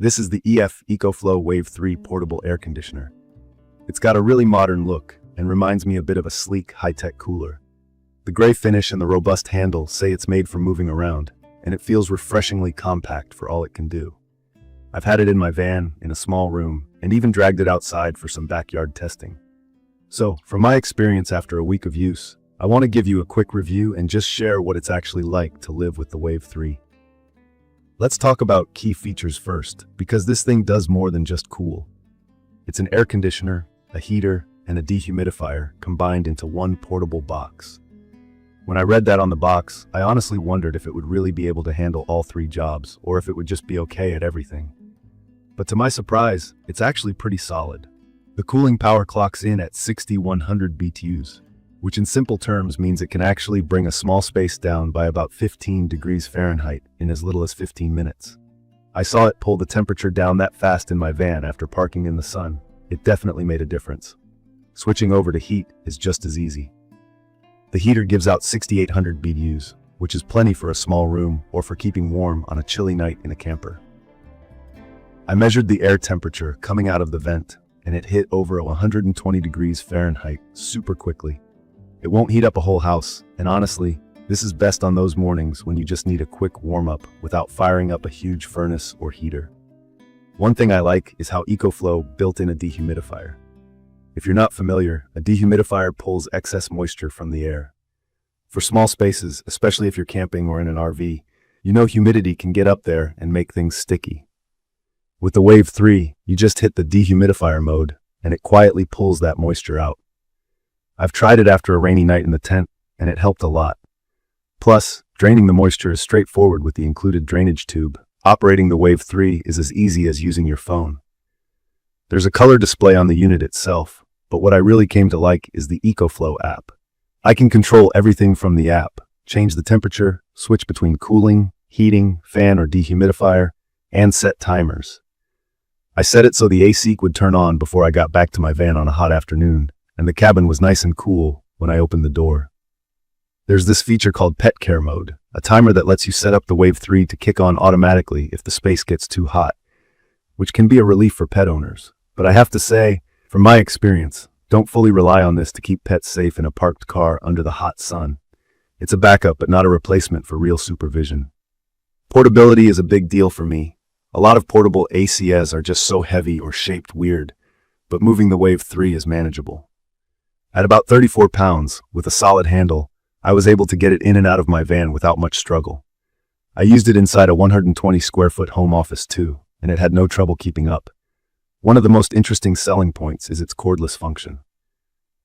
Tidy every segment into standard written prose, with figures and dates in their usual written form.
This is the ECOFLOW WAVE 3 portable air conditioner. It's got a really modern look and reminds me a bit of a sleek, high-tech cooler. The gray finish and the robust handle say it's made for moving around, and it feels refreshingly compact for all it can do. I've had it in my van, in a small room, and even dragged it outside for some backyard testing. So, from my experience after a week of use, I want to give you a quick review and just share what it's actually like to live with the Wave 3. Let's talk about key features first, because this thing does more than just cool. It's an air conditioner, a heater, and a dehumidifier combined into one portable box. When I read that on the box, I honestly wondered if it would really be able to handle all three jobs, or if it would just be okay at everything. But to my surprise, it's actually pretty solid. The cooling power clocks in at 6100 BTUs, which in simple terms means it can actually bring a small space down by about 15 degrees Fahrenheit in as little as 15 minutes. I saw it pull the temperature down that fast in my van after parking in the sun. It definitely made a difference. Switching over to heat is just as easy. The heater gives out 6800 BTUs, which is plenty for a small room or for keeping warm on a chilly night in a camper. I measured the air temperature coming out of the vent, and it hit over 120 degrees Fahrenheit super quickly. It won't heat up a whole house, and honestly, this is best on those mornings when you just need a quick warm-up without firing up a huge furnace or heater. One thing I like is how ECOFLOW built in a dehumidifier. If you're not familiar, a dehumidifier pulls excess moisture from the air. For small spaces, especially if you're camping or in an RV, you know humidity can get up there and make things sticky. With the Wave 3, you just hit the dehumidifier mode, and it quietly pulls that moisture out. I've tried it after a rainy night in the tent, and it helped a lot. Plus, draining the moisture is straightforward with the included drainage tube. Operating the Wave 3 is as easy as using your phone. There's a color display on the unit itself, but what I really came to like is the ECOFLOW app. I can control everything from the app, change the temperature, switch between cooling, heating, fan or dehumidifier, and set timers. I set it so the AC would turn on before I got back to my van on a hot afternoon, and the cabin was nice and cool when I opened the door. There's this feature called Pet Care Mode, a timer that lets you set up the Wave 3 to kick on automatically if the space gets too hot, which can be a relief for pet owners. But I have to say, from my experience, don't fully rely on this to keep pets safe in a parked car under the hot sun. It's a backup but not a replacement for real supervision. Portability is a big deal for me. A lot of portable ACs are just so heavy or shaped weird, but moving the Wave 3 is manageable. At about 34 pounds, with a solid handle, I was able to get it in and out of my van without much struggle. I used it inside a 120 square foot home office too, and it had no trouble keeping up. One of the most interesting selling points is its cordless function.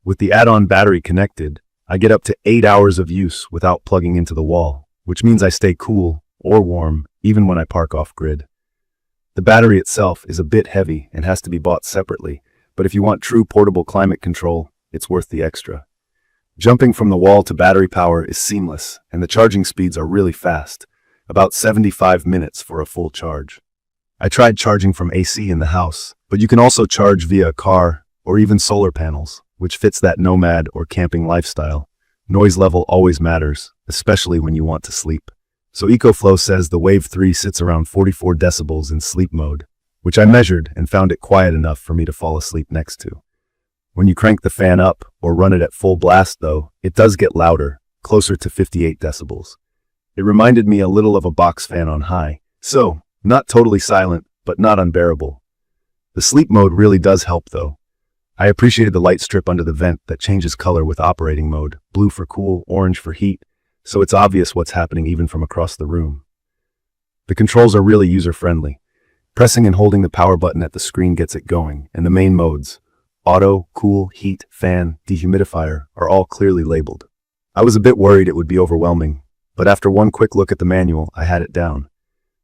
With the add-on battery connected, I get up to 8 hours of use without plugging into the wall, which means I stay cool or warm even when I park off-grid. The battery itself is a bit heavy and has to be bought separately, but if you want true portable climate control, it's worth the extra. Jumping from the wall to battery power is seamless, and the charging speeds are really fast, about 75 minutes for a full charge. I tried charging from AC in the house, but you can also charge via a car or even solar panels, which fits that nomad or camping lifestyle. Noise level always matters, especially when you want to sleep. So ECOFLOW says the Wave 3 sits around 44 decibels in sleep mode, which I measured and found it quiet enough for me to fall asleep next to. When you crank the fan up or run it at full blast though, it does get louder, closer to 58 decibels. It reminded me a little of a box fan on high, so not totally silent, but not unbearable. The sleep mode really does help though. I appreciated the light strip under the vent that changes color with operating mode, blue for cool, orange for heat, so it's obvious what's happening even from across the room. The controls are really user-friendly. Pressing and holding the power button at the screen gets it going, and the main modes, auto, cool, heat, fan, dehumidifier, are all clearly labeled. I was a bit worried it would be overwhelming, but after one quick look at the manual, I had it down.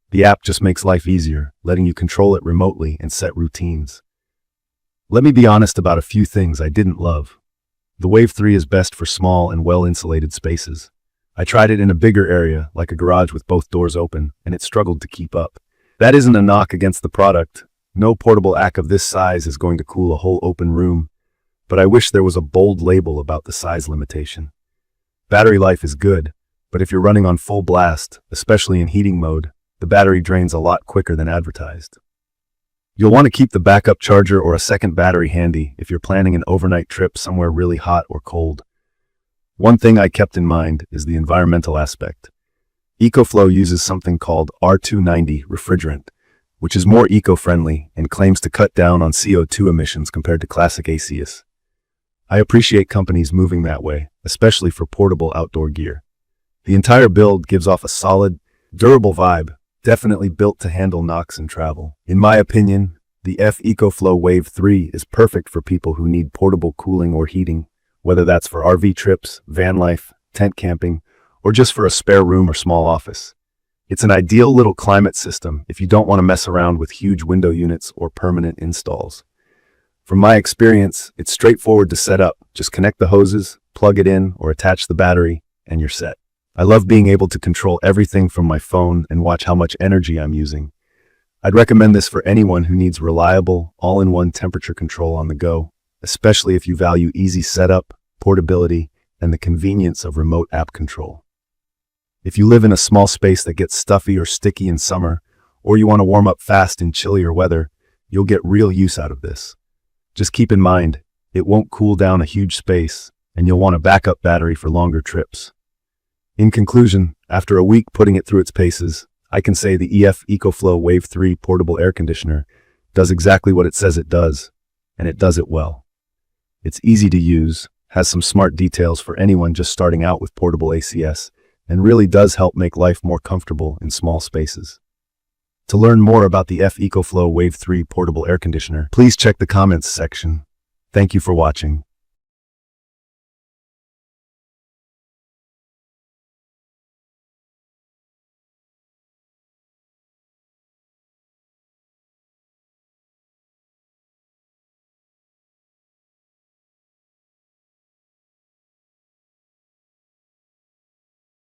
The app just makes life easier, letting you control it remotely and set routines. Let me be honest about a few things I didn't love. The Wave 3 is best for small and well-insulated spaces. I tried it in a bigger area, like a garage with both doors open, and it struggled to keep up. That isn't a knock against the product. No portable AC of this size is going to cool a whole open room, but I wish there was a bold label about the size limitation. Battery life is good, but if you're running on full blast, especially in heating mode, the battery drains a lot quicker than advertised. You'll want to keep the backup charger or a second battery handy if you're planning an overnight trip somewhere really hot or cold. One thing I kept in mind is the environmental aspect. EcoFlow uses something called R290 refrigerant, which is more eco-friendly and claims to cut down on CO2 emissions compared to classic ACs. I appreciate companies moving that way, especially for portable outdoor gear. The entire build gives off a solid, durable vibe, definitely built to handle knocks and travel. In my opinion, the ECOFLOW WAVE 3 is perfect for people who need portable cooling or heating, whether that's for RV trips, van life, tent camping, or just for a spare room or small office. It's an ideal little climate system if you don't want to mess around with huge window units or permanent installs. From my experience, it's straightforward to set up. Just connect the hoses, plug it in, or attach the battery, and you're set. I love being able to control everything from my phone and watch how much energy I'm using. I'd recommend this for anyone who needs reliable, all-in-one temperature control on the go, especially if you value easy setup, portability, and the convenience of remote app control. If you live in a small space that gets stuffy or sticky in summer, or you want to warm up fast in chillier weather, you'll get real use out of this. Just keep in mind, it won't cool down a huge space, and you'll want a backup battery for longer trips. In conclusion, after a week putting it through its paces, I can say the ECOFLOW WAVE 3 portable air conditioner does exactly what it says it does, and it does it well. It's easy to use, has some smart details for anyone just starting out with portable ACS, and really does help make life more comfortable in small spaces. To learn more about the ECOFLOW WAVE 3 portable air conditioner, please check the comments section. Thank you for watching.